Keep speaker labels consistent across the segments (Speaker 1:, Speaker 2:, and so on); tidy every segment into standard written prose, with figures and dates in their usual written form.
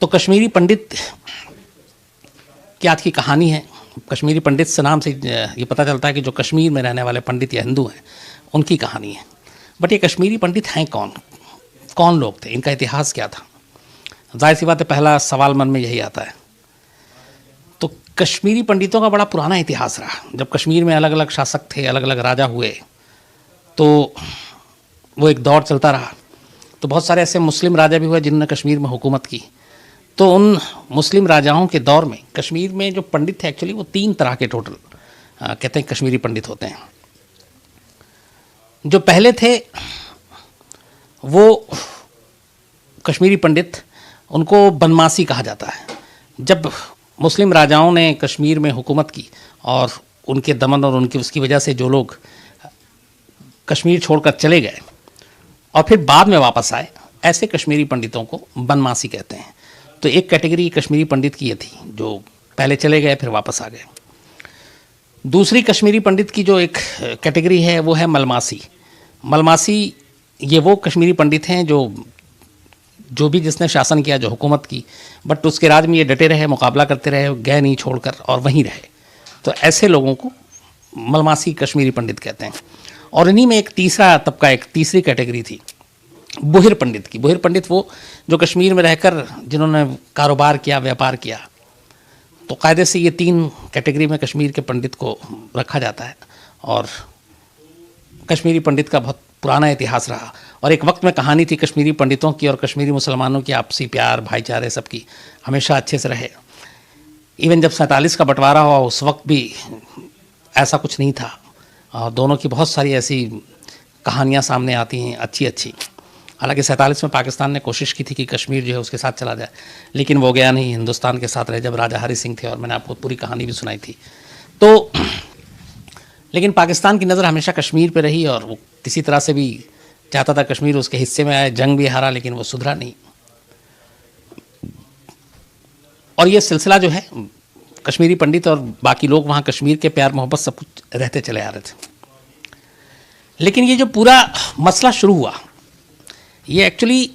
Speaker 1: तो कश्मीरी पंडित की आज की कहानी है। कश्मीरी पंडित से नाम से ये पता चलता है कि जो कश्मीर में रहने वाले पंडित या हिंदू हैं उनकी कहानी है। बट ये कश्मीरी पंडित हैं कौन, कौन लोग थे, इनका इतिहास क्या था? जाहिर सी बात है, पहला सवाल मन में यही आता है। तो कश्मीरी पंडितों का बड़ा पुराना इतिहास रहा। जब कश्मीर में अलग अलग शासक थे, अलग अलग राजा हुए, तो वो एक दौर चलता रहा। तो बहुत सारे ऐसे मुस्लिम राजा भी हुए जिन्होंने कश्मीर में हुकूमत की। तो उन मुस्लिम राजाओं के दौर में कश्मीर में जो पंडित थे, एक्चुअली वो 3 तरह के टोटल कहते हैं कश्मीरी पंडित होते हैं। जो पहले थे वो कश्मीरी पंडित, उनको बनमासी कहा जाता है। जब मुस्लिम राजाओं ने कश्मीर में हुकूमत की और उनके दमन और उनकी उसकी वजह से जो लोग कश्मीर छोड़कर चले गए और फिर बाद में वापस आए, ऐसे कश्मीरी पंडितों को बनमासी कहते हैं। तो एक कैटेगरी कश्मीरी पंडित की ये थी जो पहले चले गए फिर वापस आ गए। दूसरी कश्मीरी पंडित की जो एक कैटेगरी है वो है मलमासी। मलमासी ये वो कश्मीरी पंडित हैं जो भी जिसने शासन किया, जो हुकूमत की, बट उसके राज में ये डटे रहे, मुकाबला करते रहे, गए नहीं छोड़कर और वहीं रहे। तो ऐसे लोगों को मलमासी कश्मीरी पंडित कहते हैं। और इन्हीं में एक तीसरा तबका, एक तीसरी कैटेगरी थी बोहिर पंडित की। बोहिर पंडित वो जो कश्मीर में रहकर जिन्होंने कारोबार किया, व्यापार किया। तो कायदे से ये 3 कैटेगरी में कश्मीर के पंडित को रखा जाता है। और कश्मीरी पंडित का बहुत पुराना इतिहास रहा। और एक वक्त में कहानी थी कश्मीरी पंडितों की और कश्मीरी मुसलमानों की आपसी प्यार, भाईचारे सबकी हमेशा अच्छे से रहे। इवन जब 47 का बंटवारा हुआ उस वक्त भी ऐसा कुछ नहीं था। और दोनों की बहुत सारी ऐसी कहानियाँ सामने आती हैं अच्छी अच्छी। हालांकि 47 में पाकिस्तान ने कोशिश की थी कि कश्मीर जो है उसके साथ चला जाए, लेकिन वो गया नहीं, हिंदुस्तान के साथ रहे जब राजा हरि सिंह थे। और मैंने आपको पूरी कहानी भी सुनाई थी। तो लेकिन पाकिस्तान की नज़र हमेशा कश्मीर पे रही और वो किसी तरह से भी चाहता था कश्मीर उसके हिस्से में आए। जंग भी हारा लेकिन वो सुधरा नहीं। और ये सिलसिला जो है कश्मीरी पंडित और बाकी लोग वहाँ कश्मीर के प्यार मोहब्बत सब कुछ रहते चले आ रहे थे। लेकिन ये जो पूरा मसला शुरू हुआ ये एक्चुअली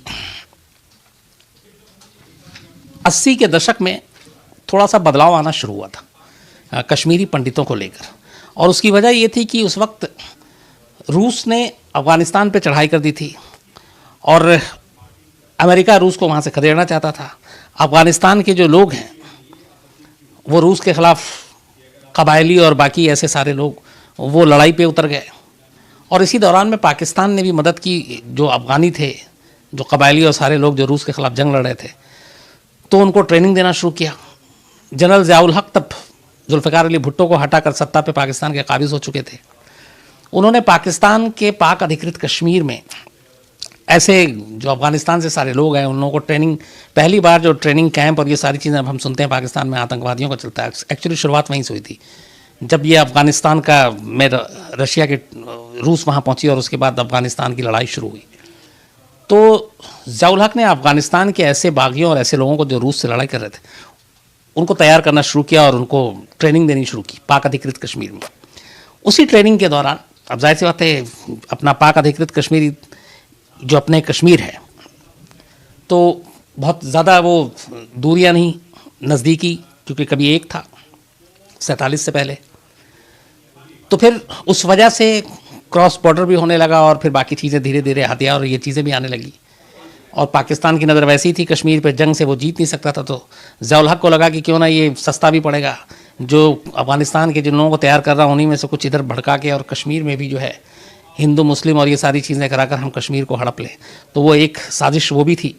Speaker 1: 80 के दशक में थोड़ा सा बदलाव आना शुरू हुआ था कश्मीरी पंडितों को लेकर। और उसकी वजह ये थी कि उस वक्त रूस ने अफ़गानिस्तान पे चढ़ाई कर दी थी और अमेरिका रूस को वहाँ से खदेड़ना चाहता था। अफ़गानिस्तान के जो लोग हैं वो रूस के ख़िलाफ़ कबायली और बाकी ऐसे सारे लोग वो लड़ाई पे उतर गए। और इसी दौरान में पाकिस्तान ने भी मदद की। जो अफ़गानी थे, जो कबायली और सारे लोग जो रूस के ख़िलाफ़ जंग लड़ रहे थे, तो उनको ट्रेनिंग देना शुरू किया। जनरल ज़ियाउल हक तब जुल्फ़िकार अली भुट्टो को हटाकर सत्ता पे पाकिस्तान के काबिज़ हो चुके थे। उन्होंने पाकिस्तान के पाक अधिकृत कश्मीर में ऐसे जो अफ़गानिस्तान से सारे लोग हैं उन लोगों को ट्रेनिंग, पहली बार जो ट्रेनिंग कैंप और ये सारी चीज़ें अब हम सुनते हैं पाकिस्तान में आतंकवादियों का चलता है, एक्चुअली शुरुआत वहीं से हुई थी जब ये अफ़गानिस्तान का में रशिया के रूस वहाँ पहुँची और उसके बाद अफ़गानिस्तान की लड़ाई शुरू हुई। तो ज़ियाउल हक ने अफ़गानिस्तान के ऐसे बागियों और ऐसे लोगों को जो रूस से लड़ाई कर रहे थे उनको तैयार करना शुरू किया और उनको ट्रेनिंग देनी शुरू की पाक अधिकृत कश्मीर में। उसी ट्रेनिंग के दौरान अब जाहिर सी बात है अपना पाक अधिकृत कश्मीरी जो अपने कश्मीर है तो बहुत ज़्यादा वो दूरियां नहीं, नज़दीकी, क्योंकि कभी एक था 47 से पहले। तो फिर उस वजह से क्रॉस बॉर्डर भी होने लगा और फिर बाकी चीज़ें धीरे धीरे हथियार और ये चीज़ें भी आने लगी। और पाकिस्तान की नज़र वैसी थी कश्मीर पे, जंग से वो जीत नहीं सकता था। तो ज़ियाउल हक को लगा कि क्यों ना ये सस्ता भी पड़ेगा, जो अफ़गानिस्तान के जिन लोगों को तैयार कर रहा हूँ उन्हीं में से कुछ इधर भड़का के और कश्मीर में भी जो है हिंदू मुस्लिम और ये सारी चीज़ें कराकर हम कश्मीर को हड़प लें। तो वो एक साजिश वो भी थी।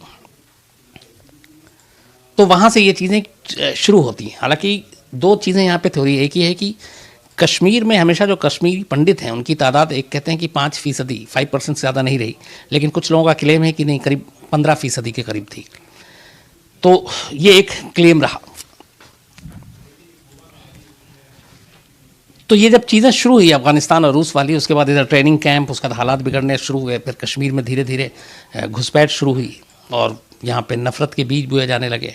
Speaker 1: तो वहाँ से ये चीज़ें शुरू होती हैं। हालांकि 2 चीज़ें यहाँ पे थोड़ी, एक ही है कि कश्मीर में हमेशा जो कश्मीरी पंडित हैं उनकी तादाद, एक कहते हैं कि 5% 5% से ज़्यादा नहीं रही, लेकिन कुछ लोगों का क्लेम है कि नहीं करीब 15% के करीब थी। तो ये एक क्लेम रहा। तो ये जब चीज़ें शुरू हुई अफ़गानिस्तान और रूस वाली, उसके बाद इधर ट्रेनिंग कैंप, उसका हालात बिगड़ने शुरू हुए। फिर कश्मीर में धीरे धीरे घुसपैठ शुरू हुई और यहाँ पे नफ़रत के बीज बोए जाने लगे।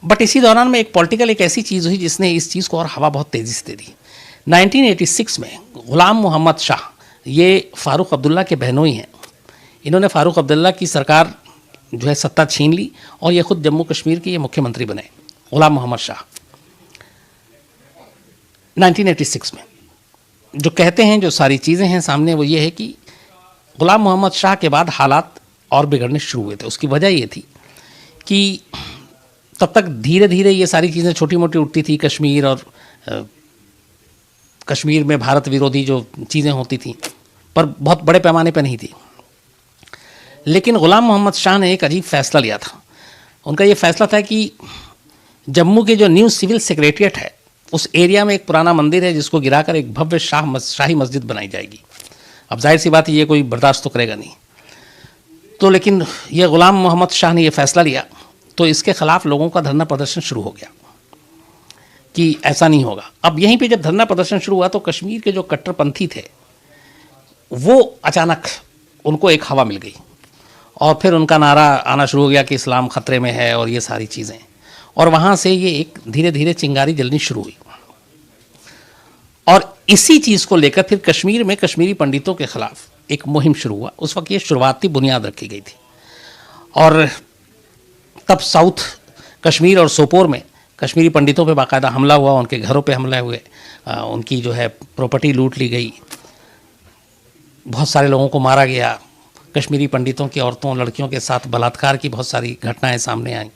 Speaker 1: बट इसी दौरान में एक पॉलिटिकल एक ऐसी चीज़ हुई जिसने इस चीज़ को और हवा बहुत तेज़ी से दे दी। 1986 में ग़ुलाम मोहम्मद शाह, ये फ़ारूक अब्दुल्ला के बहनोई हैं, इन्होंने फ़ारूक अब्दुल्ला की सरकार जो है सत्ता छीन ली और ये खुद जम्मू कश्मीर के ये मुख्यमंत्री बने, गुलाम मोहम्मद शाह 1986 में। जो कहते हैं, जो सारी चीज़ें हैं सामने, वो ये है कि गुलाम मोहम्मद शाह के बाद हालात और बिगड़ने शुरू हुए थे। उसकी वजह ये थी कि तब तक धीरे धीरे ये सारी चीज़ें छोटी मोटी उठती थी, कश्मीर और कश्मीर में भारत विरोधी जो चीज़ें होती थी, पर बहुत बड़े पैमाने पर नहीं थी। लेकिन गुलाम मोहम्मद शाह ने एक अजीब फैसला लिया था। उनका ये फैसला था कि जम्मू के जो न्यू सिविल सेक्रेटरिएट है, उस एरिया में एक पुराना मंदिर है जिसको गिराकर एक भव्य शाही मस्जिद बनाई जाएगी। अब जाहिर सी बात है, ये कोई बर्दाश्त तो करेगा नहीं। तो लेकिन ये गुलाम मोहम्मद शाह ने ये फैसला लिया, तो इसके खिलाफ लोगों का धरना प्रदर्शन शुरू हो गया कि ऐसा नहीं होगा। अब यहीं पे जब धरना प्रदर्शन शुरू हुआ तो कश्मीर के जो कट्टरपंथी थे वो अचानक उनको एक हवा मिल गई और फिर उनका नारा आना शुरू हो गया कि इस्लाम खतरे में है और ये सारी चीज़ें, और वहाँ से ये एक धीरे धीरे चिंगारी जलनी शुरू हुई। और इसी चीज़ को लेकर फिर कश्मीर में कश्मीरी पंडितों के खिलाफ एक मुहिम शुरू हुआ। उस वक्त ये शुरुआती बुनियाद रखी गई थी और तब साउथ कश्मीर और सोपोर में कश्मीरी पंडितों पे बाकायदा हमला हुआ, उनके घरों पे हमले हुए, उनकी जो है प्रॉपर्टी लूट ली गई, बहुत सारे लोगों को मारा गया। कश्मीरी पंडितों की औरतों लड़कियों के साथ बलात्कार की बहुत सारी घटनाएं सामने आई।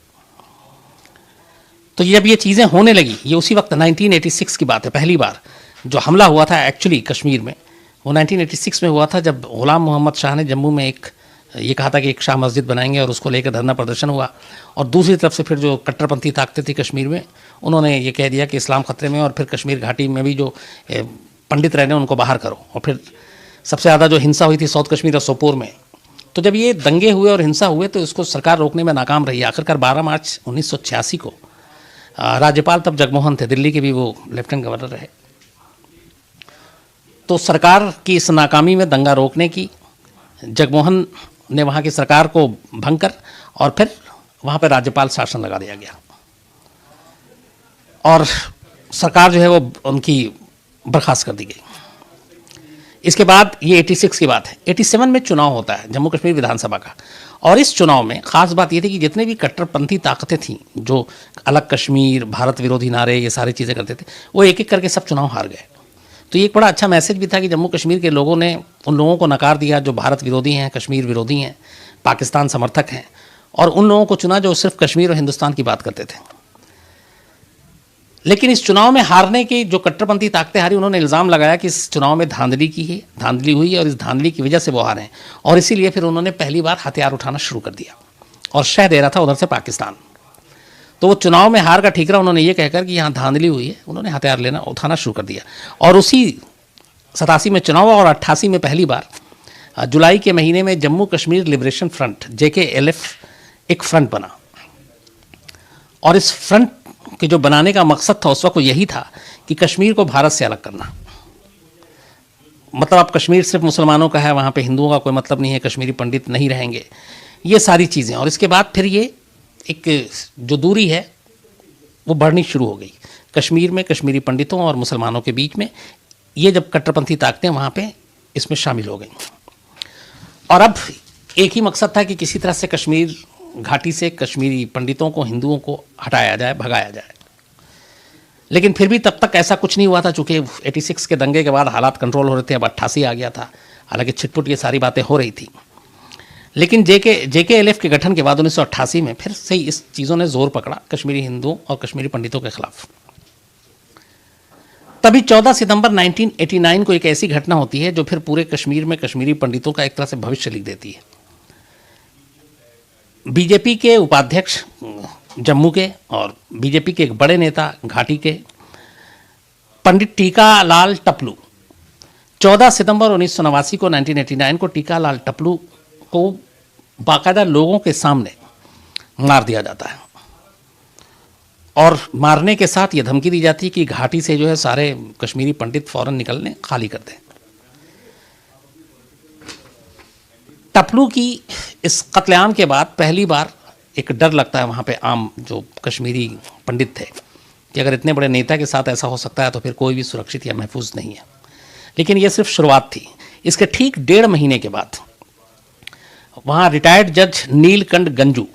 Speaker 1: तो जब ये चीज़ें होने लगी, ये उसी वक्त 1986 की बात है। पहली बार जो हमला हुआ था एक्चुअली कश्मीर में, वो 1986 में हुआ था, जब गुलाम मोहम्मद शाह ने जम्मू में ये कहा था कि एक शाह मस्जिद बनाएंगे और उसको लेकर धरना प्रदर्शन हुआ। और दूसरी तरफ से फिर जो कट्टरपंथी ताकतें थी कश्मीर में, उन्होंने ये कह दिया कि इस्लाम खतरे में, और फिर कश्मीर घाटी में भी जो पंडित रहने उनको बाहर करो। और फिर सबसे ज़्यादा जो हिंसा हुई थी साउथ कश्मीर और सोपोर में। तो जब ये दंगे हुए और हिंसा हुए तो इसको सरकार रोकने में नाकाम रही। आखिरकार 12 मार्च 1986 को राज्यपाल तब जगमोहन थे, दिल्ली के भी वो लेफ्टिनेंट गवर्नर रहे। तो सरकार की इस नाकामी में दंगा रोकने की जगमोहन ने वहाँ की सरकार को भंग कर और फिर वहाँ पर राज्यपाल शासन लगा दिया गया और सरकार जो है वो उनकी बर्खास्त कर दी गई। इसके बाद ये 86 की बात है। 87 में चुनाव होता है जम्मू कश्मीर विधानसभा का, और इस चुनाव में ख़ास बात ये थी कि जितने भी कट्टरपंथी ताकतें थीं जो अलग कश्मीर, भारत विरोधी नारे, ये सारी चीज़ें करते थे, वो एक एक करके सब चुनाव हार गए। तो ये एक बड़ा अच्छा मैसेज भी था कि जम्मू कश्मीर के लोगों ने उन लोगों को नकार दिया जो भारत विरोधी हैं, कश्मीर विरोधी हैं, पाकिस्तान समर्थक हैं, और उन लोगों को चुना जो सिर्फ कश्मीर और हिंदुस्तान की बात करते थे। लेकिन इस चुनाव में हारने की जो कट्टरपंथी ताकतें हारी, उन्होंने इल्ज़ाम लगाया कि इस चुनाव में धांधली हुई है और इस धांधली की वजह से वो हारे हैं, और इसीलिए फिर उन्होंने पहली बार हथियार उठाना शुरू कर दिया और शह दे रहा था उधर से पाकिस्तान। तो वो चुनाव में हार का ठीकरा उन्होंने ये कहकर कि यहाँ धांधली हुई है, उन्होंने हथियार उठाना शुरू कर दिया। और उसी 87 में चुनाव और 88 में पहली बार जुलाई के महीने में Jammu Kashmir liberation front JKLF एक फ्रंट बना, और इस फ्रंट कि जो बनाने का मकसद था उस वक्त यही था कि कश्मीर को भारत से अलग करना। मतलब अब कश्मीर सिर्फ मुसलमानों का है, वहाँ पे हिंदुओं का कोई मतलब नहीं है, कश्मीरी पंडित नहीं रहेंगे, ये सारी चीज़ें। और इसके बाद फिर ये एक जो दूरी है वो बढ़नी शुरू हो गई कश्मीर में कश्मीरी पंडितों और मुसलमानों के बीच में। ये जब कट्टरपंथी ताकतें वहाँ पे इसमें शामिल हो गई, और अब एक ही मकसद था कि किसी तरह से कश्मीर घाटी से कश्मीरी पंडितों को, हिंदुओं को हटाया जाए, भगाया जाए। लेकिन फिर भी तब तक ऐसा कुछ नहीं हुआ था, चूँकि 86 के दंगे के बाद हालात कंट्रोल हो रहे थे। अब 88 आ गया था, हालांकि छिटपुट ये सारी बातें हो रही थी। लेकिन JKLF के गठन के बाद 1988 में फिर से इस चीज़ों ने जोर पकड़ा कश्मीरी हिंदुओं और कश्मीरी पंडितों के खिलाफ। तभी 14 सितंबर 1989 को एक ऐसी घटना होती है जो फिर पूरे कश्मीर में कश्मीरी पंडितों का एक तरह से भविष्य लिख देती है। बीजेपी के उपाध्यक्ष जम्मू के और बीजेपी के एक बड़े नेता घाटी के पंडित टीकालाल टपलू 14 सितंबर 1989 को 1989 को टीकालाल टपलू को बाकायदा लोगों के सामने मार दिया जाता है, और मारने के साथ ये धमकी दी जाती है कि घाटी से जो है सारे कश्मीरी पंडित फौरन निकलने, खाली कर दें। टपलू की इस कत्लेआम के बाद पहली बार एक डर लगता है वहाँ पे आम जो कश्मीरी पंडित थे कि अगर इतने बड़े नेता के साथ ऐसा हो सकता है तो फिर कोई भी सुरक्षित या महफूज नहीं है। लेकिन ये सिर्फ शुरुआत थी। इसके ठीक 1.5 महीने के बाद वहाँ रिटायर्ड जज नीलकंठ गंजू,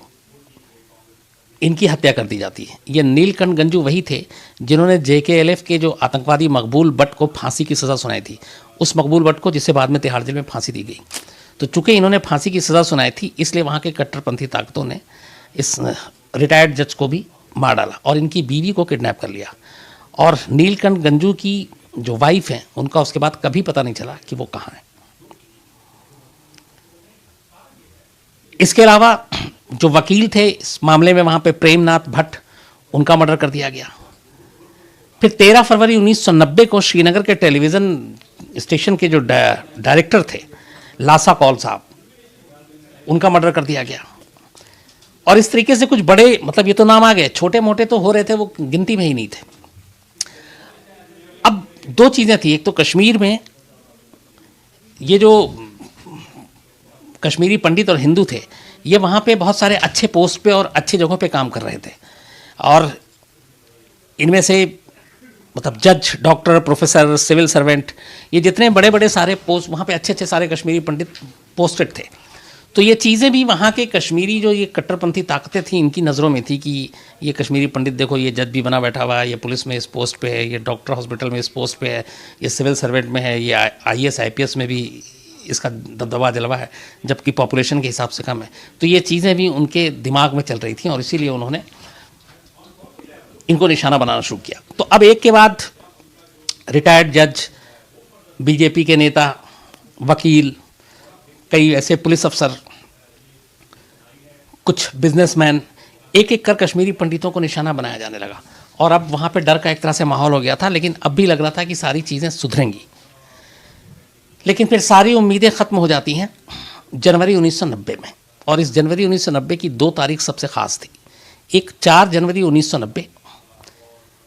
Speaker 1: इनकी हत्या कर दी जाती है। ये नीलकंठ गंजू वही थे जिन्होंने JKLF के जो आतंकवादी मकबूल भट्ट को फांसी की सज़ा सुनाई थी, उस मकबूल भट्ट को जिसे बाद में तिहाड़ जेल में फांसी दी गई। तो चूंकि इन्होंने फांसी की सज़ा सुनाई थी, इसलिए वहाँ के कट्टरपंथी ताकतों ने इस रिटायर्ड जज को भी मार डाला और इनकी बीवी को किडनैप कर लिया। और नीलकंठ गंजू की जो वाइफ है, उनका उसके बाद कभी पता नहीं चला कि वो कहाँ है। इसके अलावा जो वकील थे इस मामले में वहाँ पे प्रेमनाथ भट्ट, उनका मर्डर कर दिया गया। फिर 13 फरवरी 1990 को श्रीनगर के टेलीविज़न स्टेशन के जो डायरेक्टर थे लासा कौल साहब, उनका मर्डर कर दिया गया। और इस तरीके से कुछ बड़े, मतलब ये तो नाम आ गए, छोटे मोटे तो हो रहे थे, वो गिनती में ही नहीं थे। अब दो चीज़ें थी, एक तो कश्मीर में ये जो कश्मीरी पंडित और हिंदू थे, ये वहाँ पे बहुत सारे अच्छे पोस्ट पे और अच्छे जगहों पे काम कर रहे थे। और इनमें से मतलब जज, डॉक्टर, प्रोफेसर, सिविल सर्वेंट, ये जितने बड़े बड़े सारे पोस्ट वहाँ पे अच्छे अच्छे सारे कश्मीरी पंडित पोस्टेड थे। तो ये चीज़ें भी वहाँ के कश्मीरी जो ये कट्टरपंथी ताकतें थी, इनकी नज़रों में थी कि ये कश्मीरी पंडित देखो, ये जज भी बना बैठा हुआ है, ये पुलिस में इस पोस्ट पे है, ये डॉक्टर हॉस्पिटल में इस पोस्ट पे है, ये सिविल सर्वेंट में है, ये IAS IPS में भी इसका दबदबा जलवा है, जबकि पॉपुलेशन के हिसाब से कम है। तो ये चीज़ें भी उनके दिमाग में चल रही थी और इसीलिए उन्होंने इनको निशाना बनाना शुरू किया। तो अब एक के बाद रिटायर्ड जज, BJP के नेता, वकील, कई ऐसे पुलिस अफसर, कुछ बिजनेसमैन, एक एक कर कश्मीरी पंडितों को निशाना बनाया जाने लगा। और अब वहाँ पे डर का एक तरह से माहौल हो गया था, लेकिन अब भी लग रहा था कि सारी चीज़ें सुधरेंगी। लेकिन फिर सारी उम्मीदें ख़त्म हो जाती हैं जनवरी 1990 में। और इस जनवरी 1990 की 2 तारीख सबसे ख़ास थी। एक 4 जनवरी 1990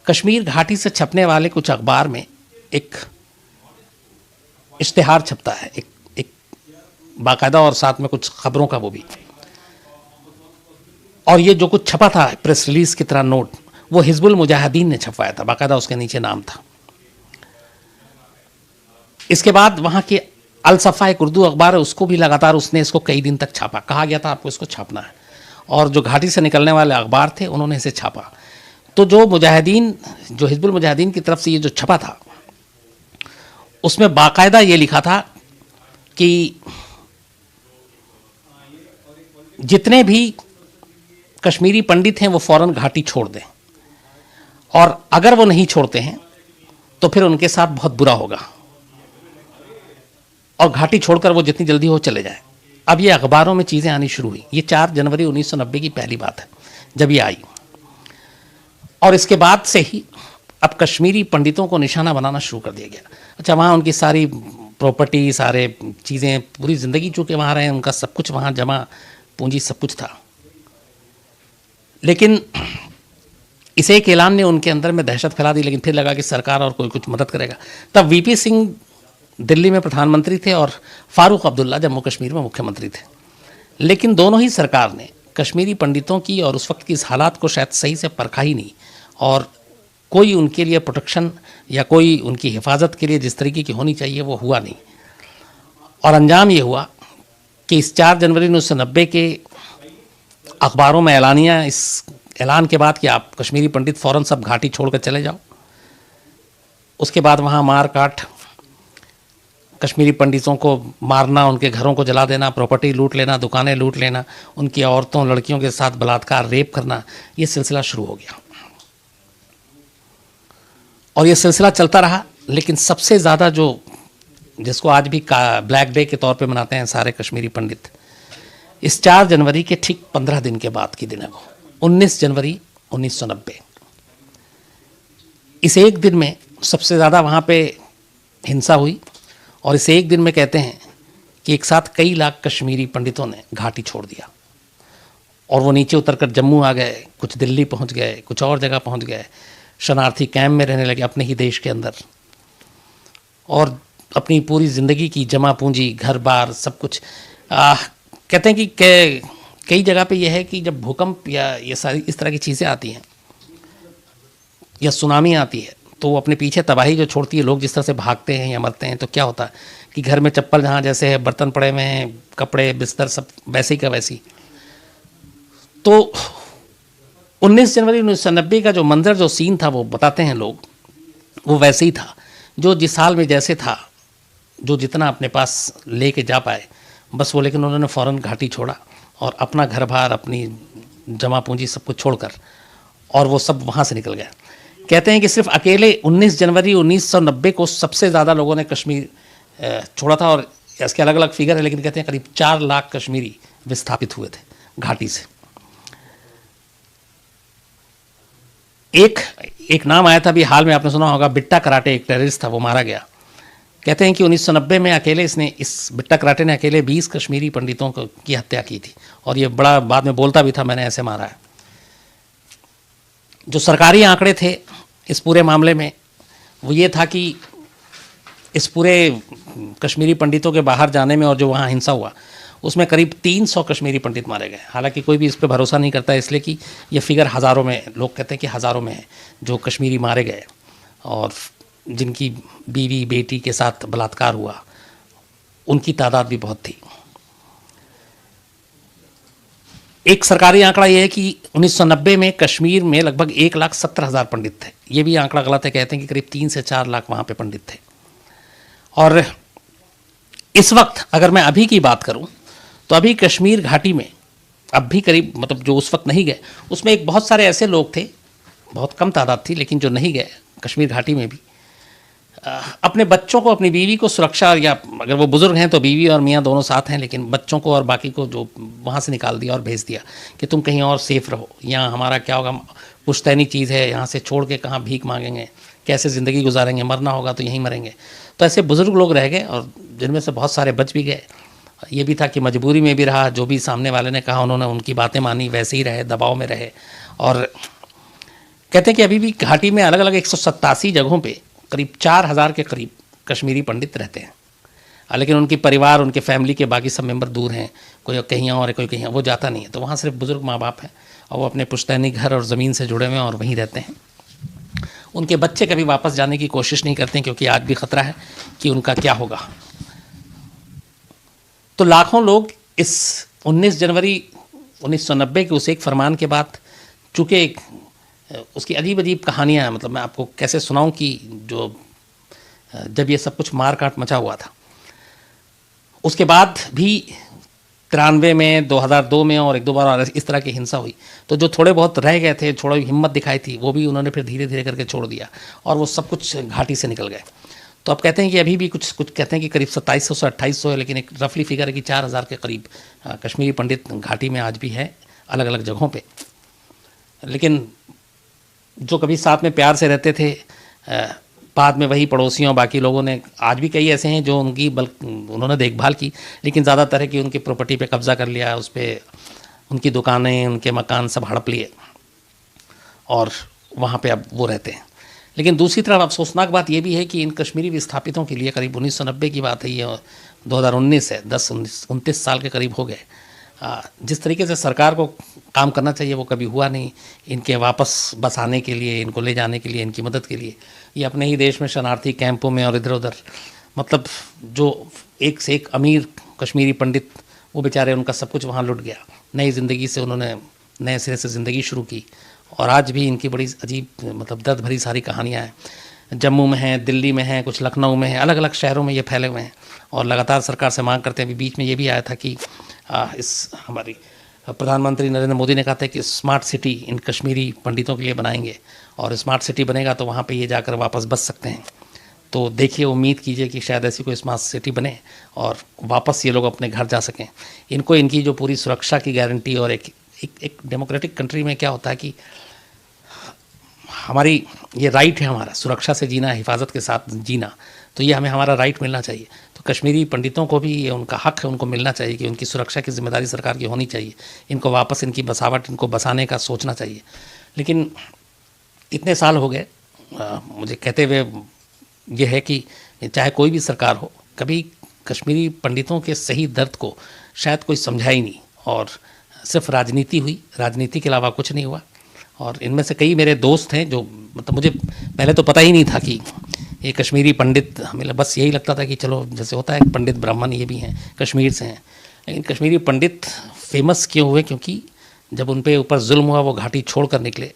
Speaker 1: कश्मीर घाटी से छपने वाले कुछ अखबार में एक इश्तिहार छपता है, एक बाकायदा, और साथ में कुछ खबरों का वो भी। और ये जो कुछ छपा था प्रेस रिलीज की तरह नोट, वो हिजबुल मुजाहिदीन ने छपवाया था, बाकायदा उसके नीचे नाम था। इसके बाद वहाँ के अल सफ़ा एक उर्दू अखबार है, उसको भी लगातार उसने इसको कई दिन तक छापा। कहा गया था आपको इसको छापना है, और जो घाटी से निकलने वाले अखबार थे उन्होंने इसे छापा। तो जो मुजाहिदीन, जो हिजबुल मुजाहिदीन की तरफ से ये जो छपा था, उसमें बाकायदा ये लिखा था कि जितने भी कश्मीरी पंडित हैं वो फ़ौरन घाटी छोड़ दें, और अगर वो नहीं छोड़ते हैं तो फिर उनके साथ बहुत बुरा होगा, और घाटी छोड़कर वो जितनी जल्दी हो चले जाए। अब ये अखबारों में चीज़ें आनी शुरू हुई। ये 4 जनवरी 1990 की पहली बात है जब ये आई। और इसके बाद से ही अब कश्मीरी पंडितों को निशाना बनाना शुरू कर दिया गया। अच्छा, वहाँ उनकी सारी प्रॉपर्टी, सारे चीज़ें, पूरी ज़िंदगी चूँकि वहाँ रहे, उनका सब कुछ वहाँ जमा पूंजी सब कुछ था। लेकिन इस एक ऐलान ने उनके अंदर में दहशत फैला दी। लेकिन फिर लगा कि सरकार और कोई कुछ मदद करेगा। तब VP सिंह दिल्ली में प्रधानमंत्री थे और फारूक अब्दुल्ला जम्मू कश्मीर में मुख्यमंत्री थे। लेकिन दोनों ही सरकार ने कश्मीरी पंडितों की और उस वक्त की इस हालात को शायद सही से परखा ही नहीं, और कोई उनके लिए प्रोटेक्शन या कोई उनकी हिफाजत के लिए जिस तरीके की होनी चाहिए वो हुआ नहीं। और अंजाम ये हुआ कि इस 4 जनवरी 1990 के अखबारों में ऐलानिया, इस ऐलान के बाद कि आप कश्मीरी पंडित फ़ौरन सब घाटी छोड़कर चले जाओ, उसके बाद वहाँ मार काट, कश्मीरी पंडितों को मारना, उनके घरों को जला देना, प्रॉपर्टी लूट लेना, दुकानें लूट लेना, उनकी औरतों, लड़कियों के साथ बलात्कार, रेप करना, ये सिलसिला शुरू हो गया। और ये सिलसिला चलता रहा। लेकिन सबसे ज़्यादा जो, जिसको आज भी ब्लैक डे के तौर पे मनाते हैं सारे कश्मीरी पंडित, इस 4 जनवरी के ठीक 15 दिन के बाद की दिन है वो, 19 जनवरी 1990। इस एक दिन में सबसे ज़्यादा वहाँ पे हिंसा हुई। और इस एक दिन में कहते हैं कि एक साथ कई लाख कश्मीरी पंडितों ने घाटी छोड़ दिया, और वो नीचे उतरकर जम्मू आ गए, कुछ दिल्ली पहुँच गए, कुछ और जगह पहुँच गए, शरणार्थी कैंप में रहने लगे अपने ही देश के अंदर, और अपनी पूरी ज़िंदगी की जमा पूंजी, घर बार, सब कुछ। कहते हैं कि कई जगह पे यह है कि जब भूकंप या ये सारी इस तरह की चीज़ें आती हैं या सुनामी आती है, तो वो अपने पीछे तबाही जो छोड़ती है, लोग जिस तरह से भागते हैं या मरते हैं, तो क्या होता है कि घर में चप्पल जहाँ जैसे है, बर्तन पड़े हुए हैं, कपड़े बिस्तर सब वैसे ही का वैसी। तो 19 जनवरी 1990 का जो मंजर, जो सीन था, वो बताते हैं लोग, वो वैसे ही था जो जिस साल में जैसे था, जो जितना अपने पास लेके जा पाए बस वो। लेकिन उन्होंने फ़ौरन घाटी छोड़ा और अपना घर बार, अपनी जमा पूंजी सब कुछ छोड़कर, और वो सब वहाँ से निकल गया। कहते हैं कि सिर्फ अकेले 19 जनवरी 1990 को सबसे ज़्यादा लोगों ने कश्मीर छोड़ा था, और इसके अलग अलग फिगर है, लेकिन कहते हैं करीब 4 लाख कश्मीरी विस्थापित हुए थे घाटी से। एक नाम आया था अभी हाल में, आपने सुना होगा, बिट्टा कराटे, एक टेररिस्ट था, वो मारा गया। कहते हैं कि 1990 में अकेले इस बिट्टा कराटे ने अकेले 20 कश्मीरी पंडितों की हत्या की थी, और ये बड़ा बाद में बोलता भी था, मैंने ऐसे मारा है। जो सरकारी आंकड़े थे इस पूरे मामले में, वो ये था कि इस पूरे कश्मीरी पंडितों के बाहर जाने में और जो वहाँ हिंसा हुआ, उसमें करीब 300 कश्मीरी पंडित मारे गए। हालांकि कोई भी इस पर भरोसा नहीं करता, इसलिए कि ये फिगर हज़ारों में, लोग कहते हैं कि हज़ारों में है जो कश्मीरी मारे गए, और जिनकी बीवी बेटी के साथ बलात्कार हुआ उनकी तादाद भी बहुत थी। एक सरकारी आंकड़ा यह है कि 1990 में कश्मीर में लगभग 1,70,000 पंडित थे। ये भी आंकड़ा गलत है, कहते हैं कि करीब 3 से 4 लाख वहाँ पे पंडित थे। और इस वक्त अगर मैं अभी की बात करूं तो अभी कश्मीर घाटी में अब भी करीब, मतलब जो उस वक्त नहीं गए, उसमें एक बहुत सारे ऐसे लोग थे, बहुत कम तादाद थी, लेकिन जो नहीं गए कश्मीर घाटी में भी, अपने बच्चों को, अपनी बीवी को सुरक्षा, या अगर वो बुज़ुर्ग हैं तो बीवी और मियाँ दोनों साथ हैं, लेकिन बच्चों को और बाकी को जो वहाँ से निकाल दिया और भेज दिया कि तुम कहीं और सेफ़ रहो, यहाँ हमारा क्या होगा, पुश्तैनी चीज़ है, यहाँ से छोड़ के कहाँ भीख मांगेंगे, कैसे ज़िंदगी गुजारेंगे, मरना होगा तो यहीं मरेंगे। तो ऐसे बुज़ुर्ग लोग रह गए, और जिनमें से बहुत सारे बच भी गए। ये भी था कि मजबूरी में भी रहा, जो भी सामने वाले ने कहा उन्होंने उनकी बातें मानी, वैसे ही रहे, दबाव में रहे। और कहते हैं कि अभी भी घाटी में अलग अलग 187 जगहों पे करीब 4,000 के करीब कश्मीरी पंडित रहते हैं, लेकिन उनकी परिवार, उनके फैमिली के बाकी सब मेंबर दूर हैं, कोई कहीं और है, कोई कहीं, वो जाता नहीं है। तो वहाँ सिर्फ बुज़ुर्ग माँ बाप हैं, और वो अपने पुश्तैनी घर और ज़मीन से जुड़े हुए हैं और वहीं रहते हैं। उनके बच्चे कभी वापस जाने की कोशिश नहीं करते, क्योंकि आज भी ख़तरा है कि उनका क्या होगा। तो लाखों लोग इस 19 जनवरी 1990 के उस एक फरमान के बाद, चूँकि उसकी अजीब अजीब कहानियाँ, मतलब मैं आपको कैसे सुनाऊं कि जो जब ये सब कुछ मार काट मचा हुआ था, उसके बाद भी 93 में, 2002 में और 1-2 बार इस तरह की हिंसा हुई, तो जो थोड़े बहुत रह गए थे, थोड़ा हिम्मत दिखाई थी, वो भी उन्होंने फिर धीरे धीरे करके छोड़ दिया, और वो सब कुछ घाटी से निकल गए। तो अब कहते हैं कि अभी भी कुछ कहते हैं कि करीब 2700 से 2800 है, लेकिन एक रफली फिगर है कि 4,000 के करीब कश्मीरी पंडित घाटी में आज भी है, अलग अलग जगहों पे। लेकिन जो कभी साथ में प्यार से रहते थे, बाद में वही पड़ोसियों, बाकी लोगों ने, आज भी कई ऐसे हैं जो उन्होंने देखभाल की, लेकिन ज़्यादातर है कि उनकी प्रॉपर्टी पे कब्ज़ा कर लिया, उस पर उनकी दुकानें, उनके मकान सब हड़प लिए, और वहाँ पे अब वो रहते हैं। लेकिन दूसरी तरफ अफसोसनाक बात यह भी है कि इन कश्मीरी विस्थापितों के लिए, करीब 1990 की बात है ये, 2019 है, 29 साल के करीब हो गए, जिस तरीके से सरकार को काम करना चाहिए वो कभी हुआ नहीं। इनके वापस बसाने के लिए, इनको ले जाने के लिए, इनकी मदद के लिए, ये अपने ही देश में शरणार्थी कैंपों में और इधर उधर, मतलब जो एक से एक अमीर कश्मीरी पंडित, वो बेचारे, उनका सब कुछ वहाँ लुट गया। नई ज़िंदगी से उन्होंने नए सिरे से ज़िंदगी शुरू की, और आज भी इनकी बड़ी अजीब, मतलब दर्द भरी सारी कहानियाँ हैं। जम्मू में हैं, दिल्ली में हैं, कुछ लखनऊ में हैं, अलग अलग शहरों में ये फैले हुए हैं, और लगातार सरकार से मांग करते हैं। अभी बीच में ये भी आया था कि इस हमारी प्रधानमंत्री नरेंद्र मोदी ने कहा था कि स्मार्ट सिटी इन कश्मीरी पंडितों के लिए बनाएंगे, और स्मार्ट सिटी बनेगा तो वहाँ पे ये जाकर वापस बस सकते हैं। तो देखिए, उम्मीद कीजिए कि शायद ऐसी कोई स्मार्ट सिटी बने और वापस ये लोग अपने घर जा सकें। इनको इनकी जो पूरी सुरक्षा की गारंटी, और एक डेमोक्रेटिक कंट्री में क्या होता है कि हमारी ये राइट है, हमारा सुरक्षा से जीना, हिफाजत के साथ जीना, तो ये हमें हमारा राइट मिलना चाहिए। तो कश्मीरी पंडितों को भी ये उनका हक है, उनको मिलना चाहिए कि उनकी सुरक्षा की जिम्मेदारी सरकार की होनी चाहिए। इनको वापस, इनकी बसावट, इनको बसाने का सोचना चाहिए। लेकिन इतने साल हो गए मुझे कहते हुए, ये है कि चाहे कोई भी सरकार हो, कभी कश्मीरी पंडितों के सही दर्द को शायद कोई समझा ही नहीं, और सिर्फ राजनीति हुई, राजनीति के अलावा कुछ नहीं हुआ। और इनमें से कई मेरे दोस्त हैं जो मतलब मुझे पहले तो पता ही नहीं था कि ये कश्मीरी पंडित, हमें बस यही लगता था कि चलो जैसे होता है पंडित ब्राह्मण ये भी हैं, कश्मीर से हैं। लेकिन कश्मीरी पंडित फेमस क्यों हुए? क्योंकि जब उन पे ऊपर जुल्म हुआ, वो घाटी छोड़ कर निकले,